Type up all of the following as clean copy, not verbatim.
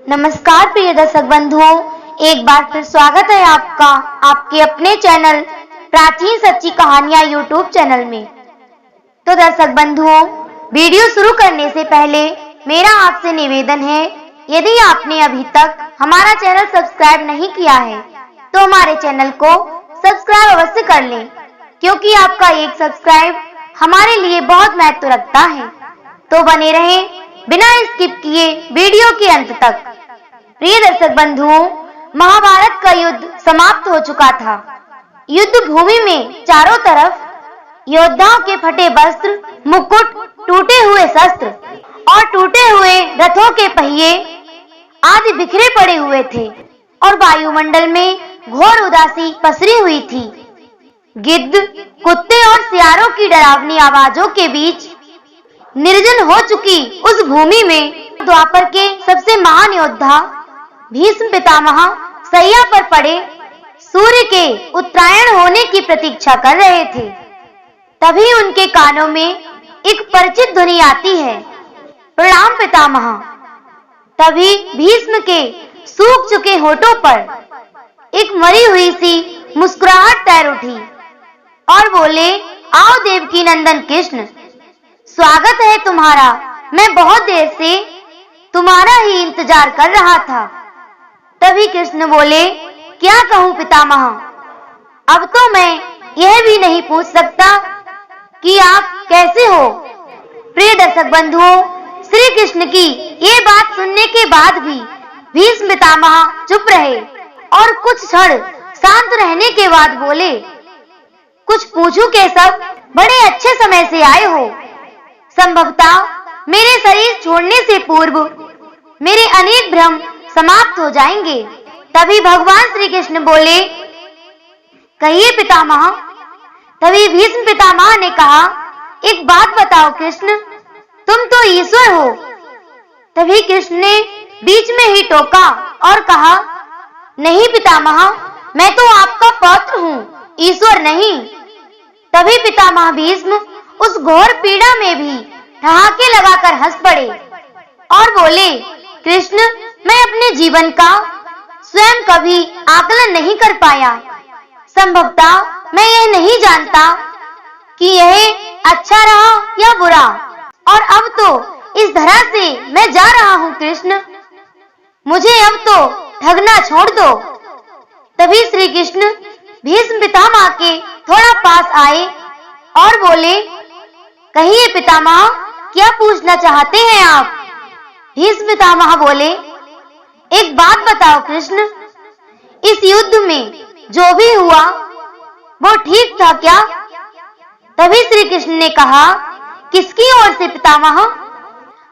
नमस्कार प्रिय दर्शक बंधुओं, एक बार फिर स्वागत है आपका आपके अपने चैनल प्राचीन सच्ची कहानियां यूट्यूब चैनल में। तो दर्शक बंधुओं, वीडियो शुरू करने से पहले मेरा आपसे निवेदन है, यदि आपने अभी तक हमारा चैनल सब्सक्राइब नहीं किया है तो हमारे चैनल को सब्सक्राइब अवश्य कर लें, क्योंकि आपका एक सब्सक्राइब हमारे लिए बहुत महत्व रखता है। तो बने रहें बिना स्किप किए वीडियो के अंत तक। प्रिय दर्शक बंधुओं, महाभारत का युद्ध समाप्त हो चुका था। युद्ध भूमि में चारों तरफ योद्धाओं के फटे वस्त्र, मुकुट, टूटे हुए शस्त्र और टूटे हुए रथों के पहिए आदि बिखरे पड़े हुए थे और वायुमंडल में घोर उदासी पसरी हुई थी। गिद्ध, कुत्ते और सियारों की डरावनी आवाजों के बीच निर्जन हो चुकी उस भूमि में द्वापर के सबसे महान योद्धा भीष्म पितामह सैया पर पड़े सूर्य के उत्तरायण होने की प्रतीक्षा कर रहे थे। तभी उनके कानों में एक परिचित ध्वनि आती है, प्रणाम पितामह। तभी भीष्म के सूख चुके होठों पर एक मरी हुई सी मुस्कुराहट तैर उठी और बोले, आओ देवकी नंदन कृष्ण, स्वागत है तुम्हारा। मैं बहुत देर से तुम्हारा ही इंतजार कर रहा था। तभी कृष्ण बोले, क्या कहूं पितामह, अब तो मैं यह भी नहीं पूछ सकता कि आप कैसे हो। प्रिय दर्शक बंधुओं, श्री कृष्ण की ये बात सुनने के बाद भी भीष्म पितामह चुप रहे और कुछ क्षण शांत रहने के बाद बोले, कुछ पूछूं केशव, बड़े अच्छे समय से आए हो। संभवतः मेरे शरीर छोड़ने से पूर्व मेरे अनेक भ्रम समाप्त हो जाएंगे। तभी भगवान श्री कृष्ण बोले, कहिए पितामह। तभी भीष्म पितामह ने कहा, एक बात बताओ कृष्ण, तुम तो ईश्वर हो। तभी कृष्ण ने बीच में ही टोका और कहा, नहीं पितामह, मैं तो आपका पौत्र हूँ, ईश्वर नहीं। तभी पितामह भीष्म उस घोर पीड़ा में भी ठहाके लगाकर हंस पड़े और बोले, कृष्ण, मैं अपने जीवन का स्वयं कभी आकलन नहीं कर पाया। संभवतः मैं यह नहीं जानता कि यह अच्छा रहा या बुरा, और अब तो इस धरा से मैं जा रहा हूँ कृष्ण, मुझे अब तो ठगना छोड़ दो। तभी श्री कृष्ण भीष्म पितामह के थोड़ा पास आए और बोले, कहिए पितामह, क्या पूछना चाहते हैं आप। भीष्म पितामह बोले, एक बात बताओ कृष्ण, इस युद्ध में जो भी हुआ वो ठीक था क्या। तभी श्री कृष्ण ने कहा, किसकी ओर से पितामह,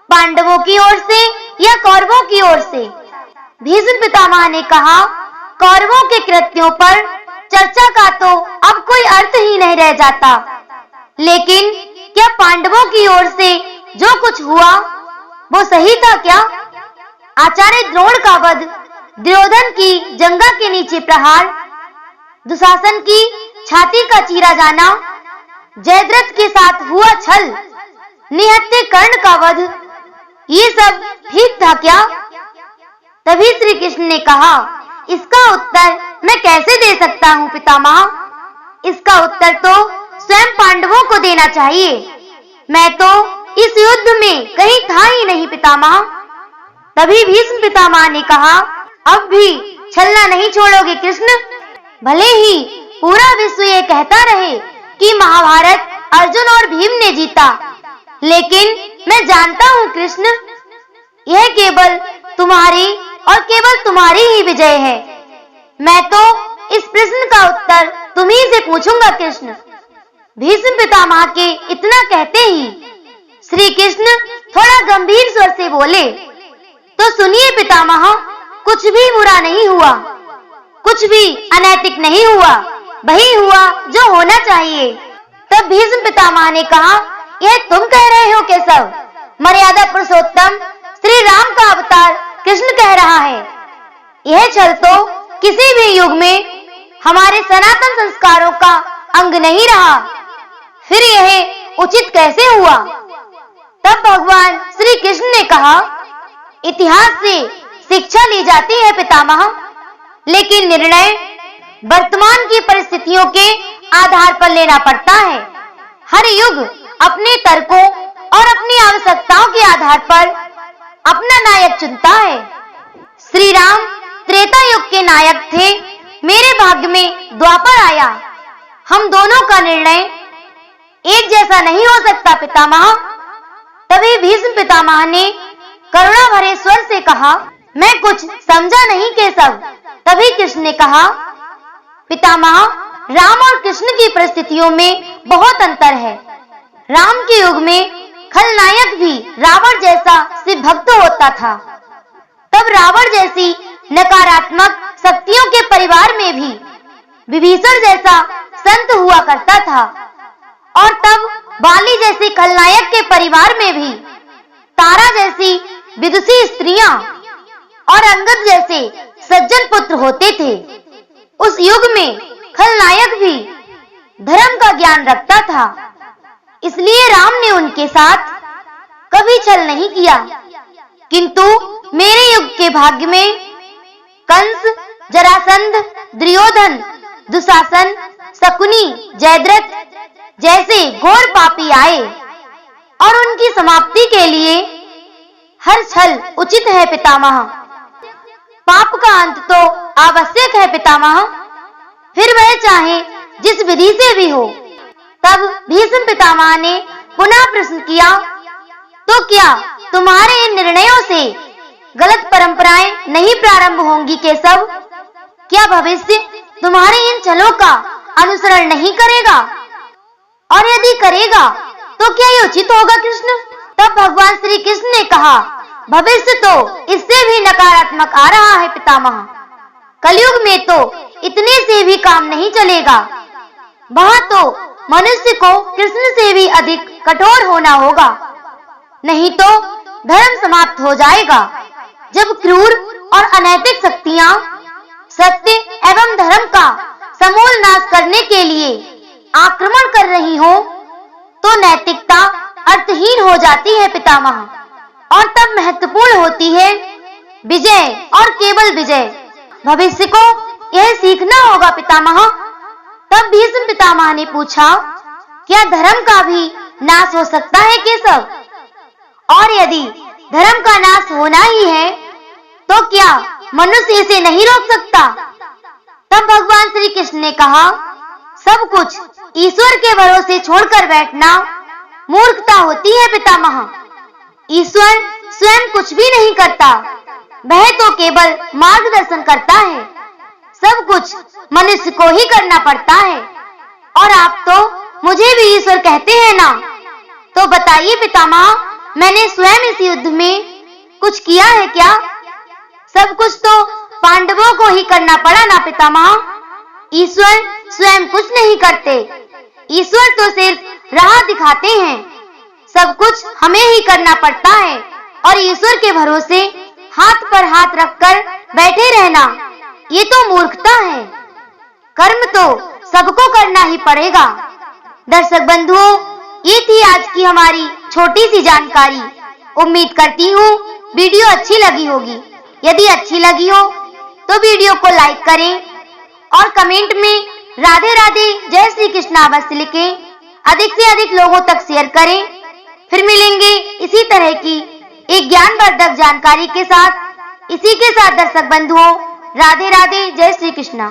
पांडवों की ओर से या कौरवों की ओर से। भीष्म पितामह ने कहा, कौरवों के कृत्यों पर चर्चा का तो अब कोई अर्थ ही नहीं रह जाता, लेकिन क्या पांडवों की ओर से जो कुछ हुआ वो सही था क्या। आचार्य द्रोण का वध, दुर्योधन की जंगा के नीचे प्रहार, दुशासन की छाती का चीरा जाना, जयद्रथ के साथ हुआ छल, निहत्थे कर्ण का वध, ये सब ठीक था क्या। तभी श्री कृष्ण ने कहा, इसका उत्तर मैं कैसे दे सकता हूँ पितामह, इसका उत्तर तो स्वयं पांडवों को देना चाहिए। मैं तो इस युद्ध में कहीं था ही नहीं पितामह। तभी भीष्म पितामह ने कहा, अब भी छलना नहीं छोड़ोगे कृष्ण। भले ही पूरा विश्व ये कहता रहे कि महाभारत अर्जुन और भीम ने जीता, लेकिन मैं जानता हूँ कृष्ण, यह केवल तुम्हारी और केवल तुम्हारी ही विजय है। मैं तो इस प्रश्न का उत्तर तुम्ही से पूछूंगा कृष्ण। भीष्म पितामह के इतना कहते ही श्री कृष्ण थोड़ा गंभीर स्वर से बोले, तो सुनिए पितामह, कुछ भी बुरा नहीं हुआ, कुछ भी अनैतिक नहीं हुआ, वही हुआ जो होना चाहिए। तब भीष्म पितामह ने कहा, यह तुम कह रहे हो केशव, मर्यादा पुरुषोत्तम श्री राम का अवतार कृष्ण कह रहा है। यह छल तो किसी भी युग में हमारे सनातन संस्कारों का अंग नहीं रहा, फिर यह उचित कैसे हुआ। तब भगवान श्री कृष्ण ने कहा, इतिहास से शिक्षा ली जाती है पितामह, लेकिन निर्णय वर्तमान की परिस्थितियों के आधार पर लेना पड़ता है। हर युग अपने तर्कों और अपनी आवश्यकताओं के आधार पर अपना नायक चुनता है। श्री राम त्रेता युग के नायक थे, मेरे भाग्य में द्वापर आया। हम दोनों का निर्णय एक जैसा नहीं हो सकता पितामह। तभी भीष्म पितामह ने करुणा भरे स्वर से कहा, मैं कुछ समझा नहीं केशव। तभी कृष्ण ने कहा, पितामह, राम और कृष्ण की परिस्थितियों में बहुत अंतर है। राम के युग में खलनायक भी रावण जैसा शिव भक्त होता था। तब रावण जैसी नकारात्मक शक्तियों के परिवार में भी विभीषण जैसा संत हुआ करता था, और तब बाली जैसे खलनायक के परिवार में भी तारा जैसी विदुषी स्त्रियां और अंगद जैसे सज्जन पुत्र होते थे। उस युग में खलनायक भी धर्म का ज्ञान रखता था, इसलिए राम ने उनके साथ कभी छल नहीं किया। किंतु मेरे युग के भाग्य में कंस, जरासंध, दुर्योधन, दुशासन, शकुनी, जयद्रथ जैसे घोर पापी आए, और उनकी समाप्ति के लिए हर छल उचित है पितामह। पाप का अंत तो आवश्यक है पितामह, फिर वह चाहे जिस विधि से भी हो। तब भीष्म पितामह ने पुनः प्रश्न किया, तो क्या तुम्हारे इन निर्णयों से गलत परंपराएं नहीं प्रारंभ होंगी केशव? क्या भविष्य तुम्हारे इन छलों का अनुसरण नहीं करेगा? और यदि करेगा तो क्या ये उचित होगा कृष्ण? तब भगवान श्री कृष्ण ने कहा, भविष्य तो इससे भी नकारात्मक आ रहा है पितामह। कलयुग में तो इतने से भी काम नहीं चलेगा। वहां तो मनुष्य को कृष्ण से भी अधिक कठोर होना होगा, नहीं तो धर्म समाप्त हो जाएगा। जब क्रूर और अनैतिक शक्तियां सत्य एवं धर्म का समूल नाश करने के लिए आक्रमण कर रही हो, तो नैतिकता अर्थहीन हो जाती है पितामह, और तब महत्वपूर्ण होती है विजय और केवल विजय। भविष्य को यह सीखना होगा पितामह। तब भीष्म पितामह ने पूछा, क्या धर्म का भी नाश हो सकता है केशव? और यदि धर्म का नाश होना ही है, तो क्या मनुष्य इसे नहीं रोक सकता? तब भगवान श्री कृष्ण ने कहा, सब कुछ ईश्वर के भरोसे छोड़कर बैठना मूर्खता होती है पितामह। ईश्वर स्वयं कुछ भी नहीं करता, वह तो केवल मार्गदर्शन करता है। सब कुछ मनुष्य को ही करना पड़ता है। और आप तो मुझे भी ईश्वर कहते हैं ना, तो बताइए पितामह, मैंने स्वयं इस युद्ध में कुछ किया है क्या? सब कुछ तो पांडवों को ही करना पड़ा ना पितामह। ईश्वर स्वयं कुछ नहीं करते, ईश्वर तो सिर्फ राह दिखाते हैं। सब कुछ हमें ही करना पड़ता है, और ईश्वर के भरोसे हाथ पर हाथ रखकर बैठे रहना, ये तो मूर्खता है। कर्म तो सबको करना ही पड़ेगा। दर्शक बंधुओं, ये थी आज की हमारी छोटी सी जानकारी। उम्मीद करती हूँ वीडियो अच्छी लगी होगी। यदि अच्छी लगी हो तो वीडियो को लाइक करें और कमेंट में राधे राधे जय श्री कृष्ण अवश्य लिखें। अधिक से अधिक लोगों तक शेयर करें। फिर मिलेंगे इसी तरह की एक ज्ञानवर्धक जानकारी के साथ। इसी के साथ दर्शक बंधुओं, राधे राधे जय श्री कृष्ण।